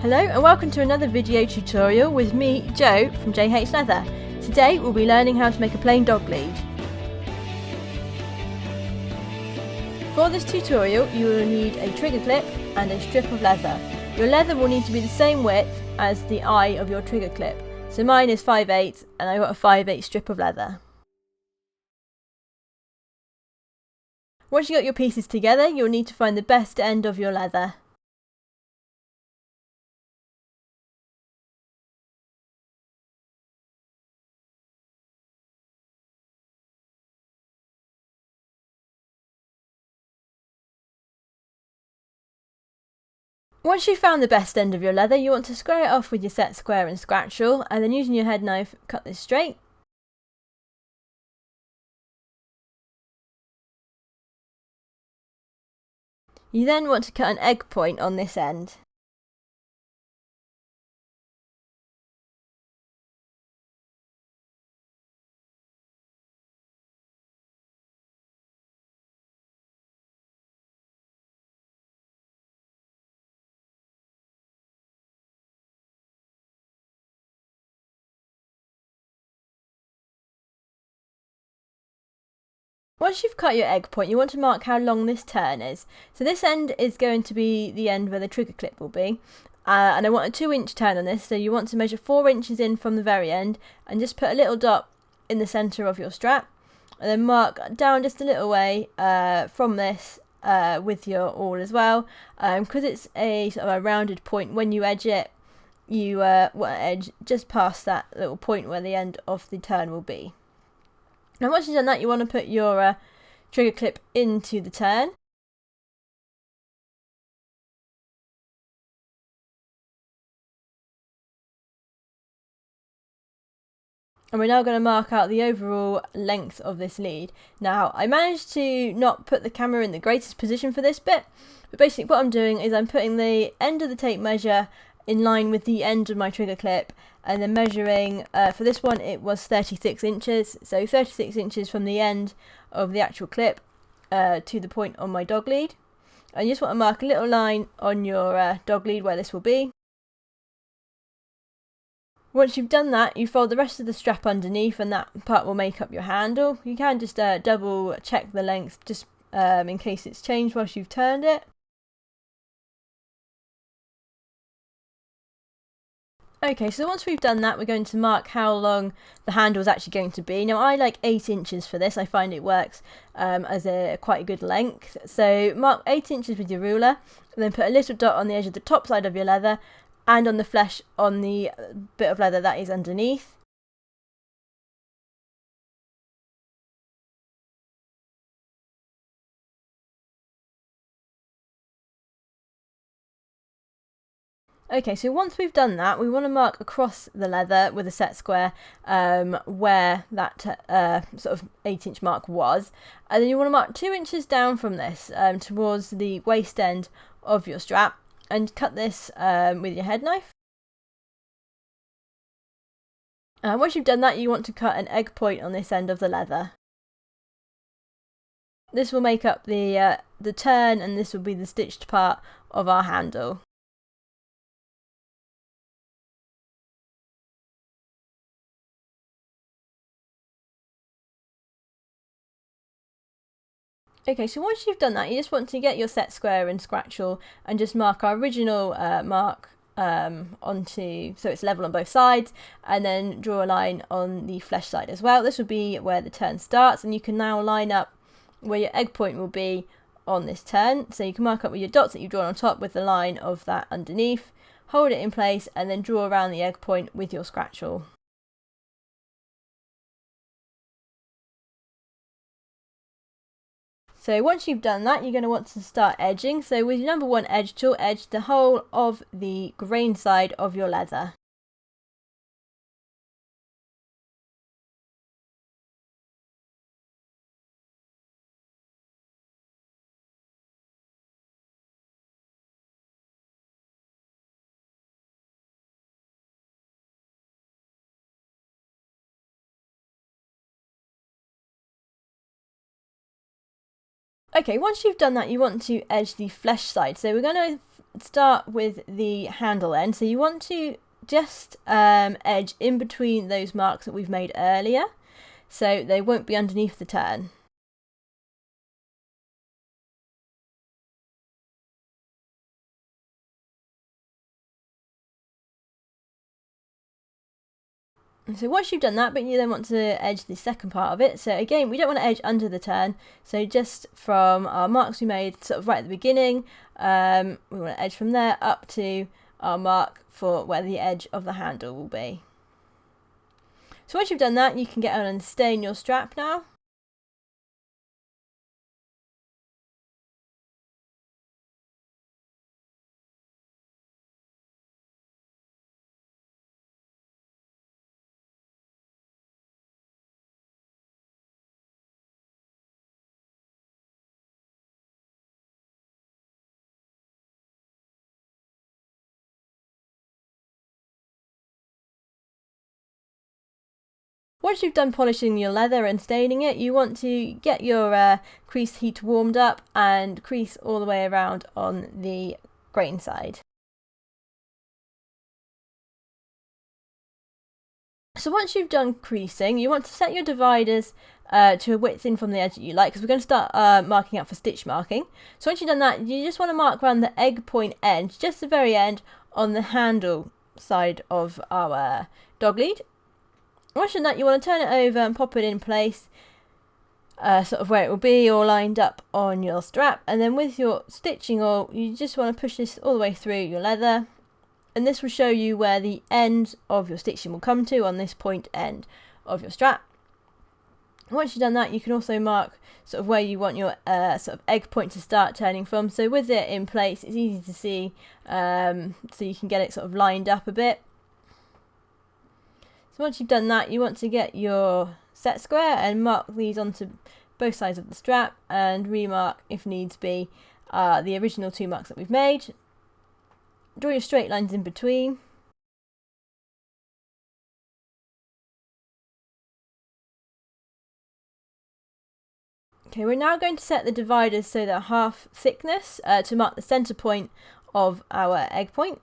Hello and welcome to another video tutorial with me, Jo from J.H.Leather. Today we'll be learning how to make a plain dog lead. For this tutorial you will need a trigger clip and a strip of leather. Your leather will need to be the same width as the eye of your trigger clip. So mine is 5/8 and I've got a 5/8 strip of leather. Once you got your pieces together, you'll need to find the best end of your leather. Once you've found the best end of your leather, you want to square it off with your set square and scratch rule, and then using your head knife, cut this straight. You then want to cut an egg point on this end. Once you've cut your egg point, you want to mark how long this turn is. So this end is going to be the end where the trigger clip will be. And I want a 2-inch turn on this, so you want to measure 4 inches in from the very end and just put a little dot in the centre of your strap. And then mark down just a little way from this with your awl as well. Because it's a sort of a rounded point, when you edge it, you want to edge just past that little point where the end of the turn will be. Now once you've done that, you want to put your trigger clip into the turn. And we're now going to mark out the overall length of this lead. Now I managed to not put the camera in the greatest position for this bit, but basically what I'm doing is I'm putting the end of the tape measure in line with the end of my trigger clip, and then measuring, for this one it was 36 inches, so 36 inches from the end of the actual clip to the point on my dog lead. And you just want to mark a little line on your dog lead where this will be. Once you've done that, you fold the rest of the strap underneath and that part will make up your handle. You can just double check the length just in case it's changed whilst you've turned it. Okay, so once we've done that, we're going to mark how long the handle is actually going to be. Now I like 8 inches for this. I find it works as a quite a good length. So mark 8 inches with your ruler, and then put a little dot on the edge of the top side of your leather and on the flesh on the bit of leather that is underneath. Okay, so once we've done that, we want to mark across the leather with a set square where that sort of 8-inch mark was. And then you want to mark 2 inches down from this towards the waist end of your strap and cut this with your head knife. Once you've done that, you want to cut an egg point on this end of the leather. This will make up the turn, and this will be the stitched part of our handle. Okay, so once you've done that, you just want to get your set square and scratch rule and just mark our original mark onto, so it's level on both sides, and then draw a line on the flesh side as well. This will be where the turn starts, and you can now line up where your egg point will be on this turn. So you can mark up with your dots that you've drawn on top with the line of that underneath, hold it in place, and then draw around the egg point with your scratch rule. So once you've done that, you're going to want to start edging. So with your number 1 edge tool, edge the whole of the grain side of your leather. Okay, once you've done that, you want to edge the flesh side. So we're going to start with the handle end. So you want to just edge in between those marks that we've made earlier, so they won't be underneath the turn. So once you've done that, but you then want to edge the second part of it. So again, we don't want to edge under the turn. So just from our marks we made sort of right at the beginning, we want to edge from there up to our mark for where the edge of the handle will be. So once you've done that, you can get on and stain your strap now. Once you've done polishing your leather and staining it, you want to get your crease heat warmed up and crease all the way around on the grain side. So once you've done creasing, you want to set your dividers to a width in from the edge that you like, because we're going to start marking out for stitch marking. So once you've done that, you just want to mark around the egg point end, just the very end on the handle side of our dog lead. Once you've done that, you want to turn it over and pop it in place, sort of where it will be, all lined up on your strap. And then with your stitching oil, you just want to push this all the way through your leather. And this will show you where the end of your stitching will come to on this point end of your strap. Once you've done that, you can also mark sort of where you want your sort of egg point to start turning from. So with it in place, it's easy to see, so you can get it sort of lined up a bit. So once you've done that, you want to get your set square and mark these onto both sides of the strap and remark, if needs be, the original two marks that we've made. Draw your straight lines in between. Okay, we're now going to set the dividers so they're half thickness to mark the centre point of our egg point.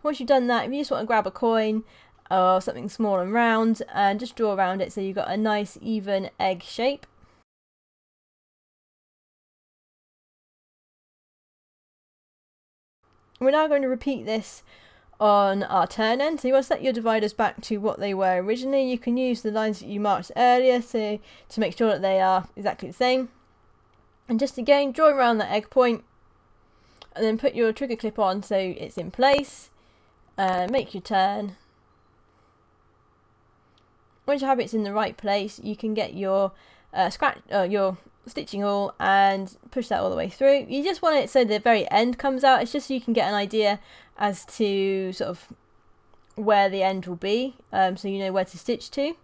Once you've done that, if you just want to grab a coin or something small and round and just draw around it so you've got a nice even egg shape. We're now going to repeat this on our turn end. So you want to set your dividers back to what they were originally. You can use the lines that you marked earlier to make sure that they are exactly the same. And just again, draw around the egg point and then put your trigger clip on so it's in place. Make your turn. Once you have it in the right place, you can get your your stitching awl and push that all the way through. You just want it so the very end comes out. It's just so you can get an idea as to sort of where the end will be, so you know where to stitch to.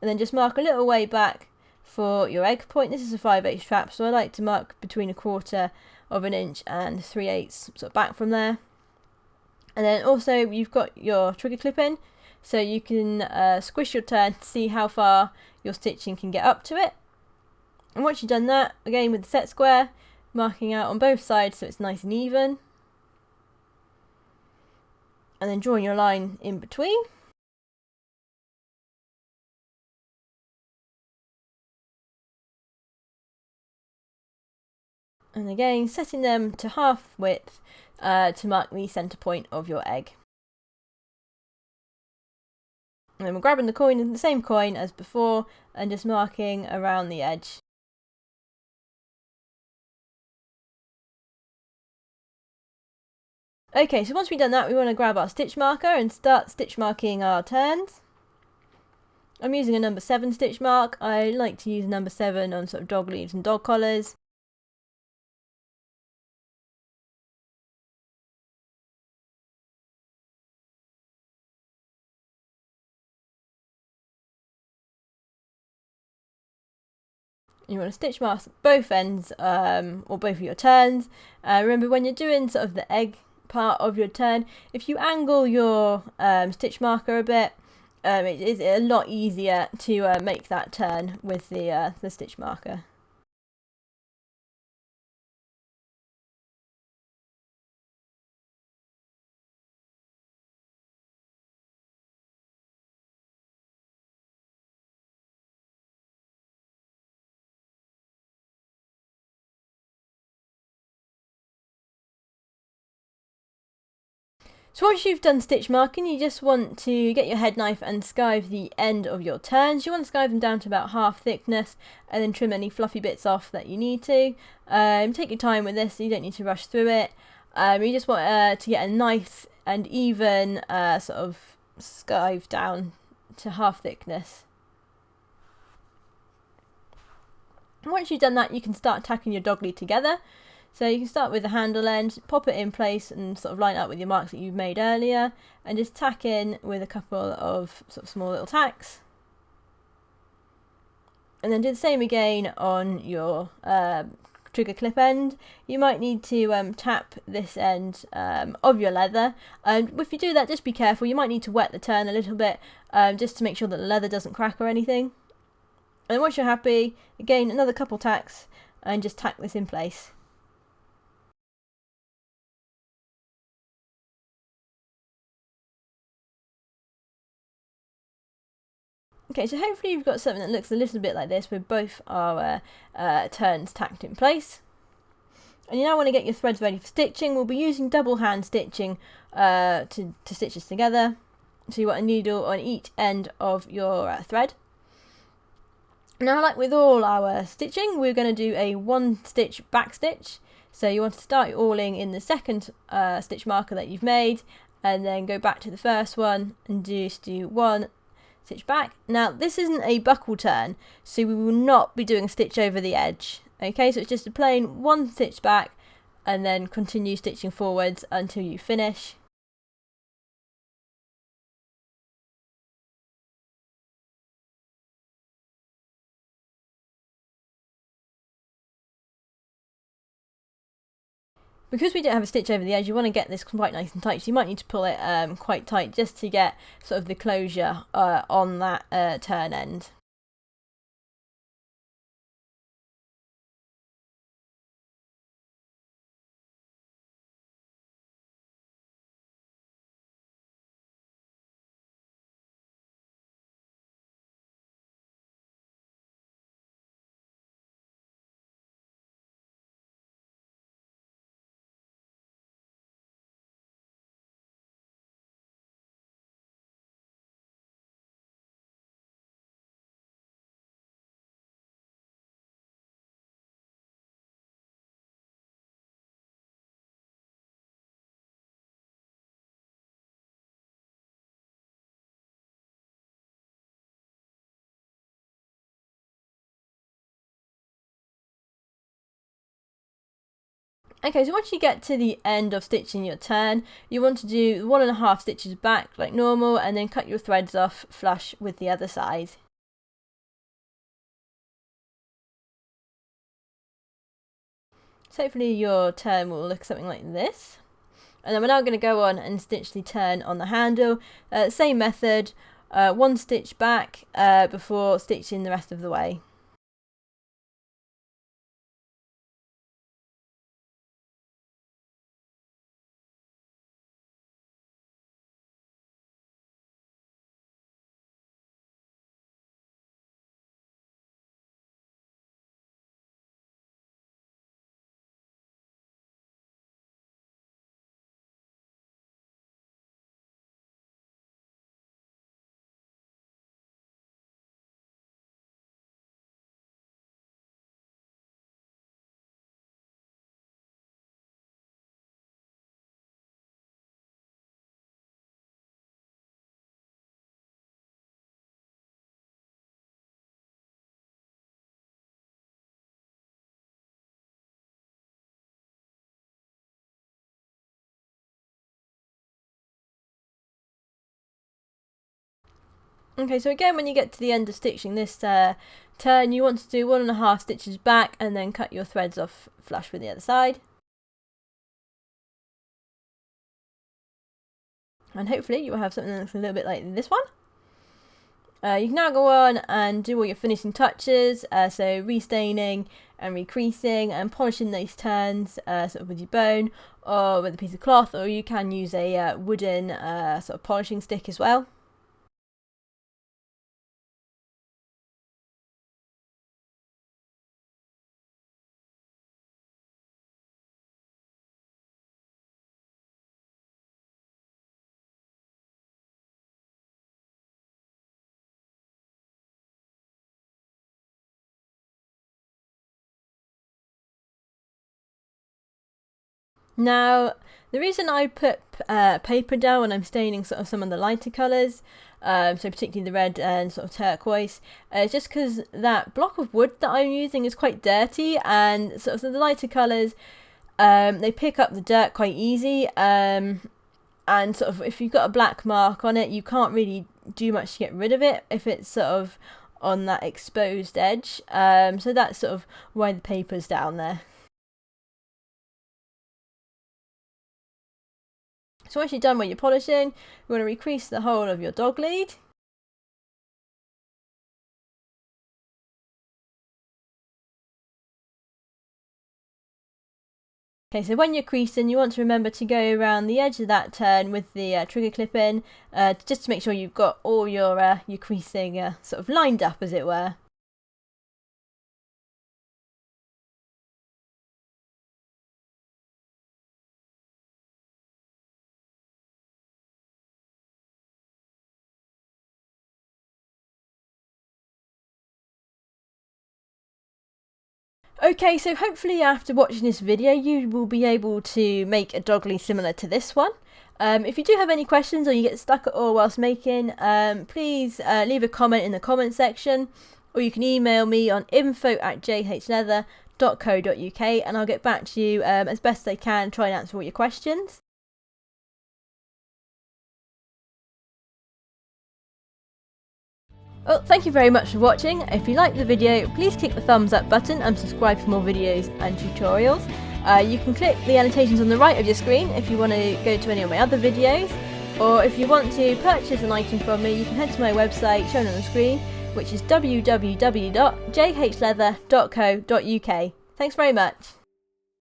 And then just mark a little way back for your egg point. This is a 5/8 strap, so I like to mark between 1/4 of an inch and 3/8 sort of back from there. And then also you've got your trigger clip in, so you can squish your turn to see how far your stitching can get up to it. And once you've done that, again with the set square, marking out on both sides so it's nice and even. And then drawing your line in between. And again, setting them to half width to mark the centre point of your egg. And then we're grabbing the coin, the same coin as before, and just marking around the edge. Okay, so once we've done that, we want to grab our stitch marker and start stitch marking our turns. I'm using a number 7 stitch mark. I like to use number 7 on sort of dog leaves and dog collars. You want to stitch mark both ends or both of your turns. Remember, when you're doing sort of the egg part of your turn, if you angle your stitch marker a bit, it is a lot easier to make that turn with the stitch marker. So once you've done stitch marking, you just want to get your head knife and skive the end of your turns. You want to skive them down to about half thickness and then trim any fluffy bits off that you need to. Take your time with this, you don't need to rush through it. You just want to get a nice and even sort of skive down to half thickness. And once you've done that, you can start tacking your dog lead together. So you can start with the handle end, pop it in place and sort of line it up with your marks that you've made earlier, and just tack in with a couple of sort of small little tacks. And then do the same again on your trigger clip end. You might need to tap this end of your leather, and if you do that, just be careful. You might need to wet the turn a little bit just to make sure that the leather doesn't crack or anything. And once you're happy, again another couple tacks and just tack this in place. Okay, so hopefully you've got something that looks a little bit like this with both our turns tacked in place. And you now want to get your threads ready for stitching. We'll be using double hand stitching to stitch this together. So you want a needle on each end of your thread. Now, like with all our stitching, we're going to do a 1 stitch back stitch. So you want to start your awling in the second stitch marker that you've made, and then go back to the first one and just do 1 stitch back. Now this isn't a buckle turn, so we will not be doing a stitch over the edge. Okay, so it's just a plain 1 stitch back and then continue stitching forwards until you finish. Because we don't have a stitch over the edge, you want to get this quite nice and tight, so you might need to pull it quite tight just to get sort of the closure on that turn end. Okay, so once you get to the end of stitching your turn, you want to do 1.5 stitches back like normal, and then cut your threads off flush with the other side. So hopefully your turn will look something like this. And then we're now going to go on and stitch the turn on the handle. Same method, 1 stitch back before stitching the rest of the way. Okay, so again, when you get to the end of stitching this turn, you want to do 1.5 stitches back and then cut your threads off flush with the other side. And hopefully you will have something that looks a little bit like this one. You can now go on and do all your finishing touches, so restaining and recreasing and polishing these turns sort of with your bone or with a piece of cloth, or you can use a wooden sort of polishing stick as well. Now, the reason I put paper down when I'm staining sort of some of the lighter colours, so particularly the red and sort of turquoise, is just because that block of wood that I'm using is quite dirty, and sort of the lighter colours, they pick up the dirt quite easy, and sort of if you've got a black mark on it, you can't really do much to get rid of it if it's sort of on that exposed edge. So that's sort of why the paper's down there. So once you're done with your polishing, you want to recrease the whole of your dog lead. Okay, so when you're creasing, you want to remember to go around the edge of that turn with the trigger clip in, just to make sure you've got all your creasing sort of lined up, as it were. Okay, so hopefully after watching this video you will be able to make a dog lead similar to this one. If you do have any questions or you get stuck at all whilst making, please leave a comment in the comment section, or you can email me on info@jhleather.co.uk and I'll get back to you as best I can, try and answer all your questions. Well, thank you very much for watching. If you liked the video, please click the thumbs up button and subscribe for more videos and tutorials. You can click the annotations on the right of your screen if you want to go to any of my other videos, or if you want to purchase an item from me, you can head to my website shown on the screen, which is www.jhleather.co.uk. Thanks very much.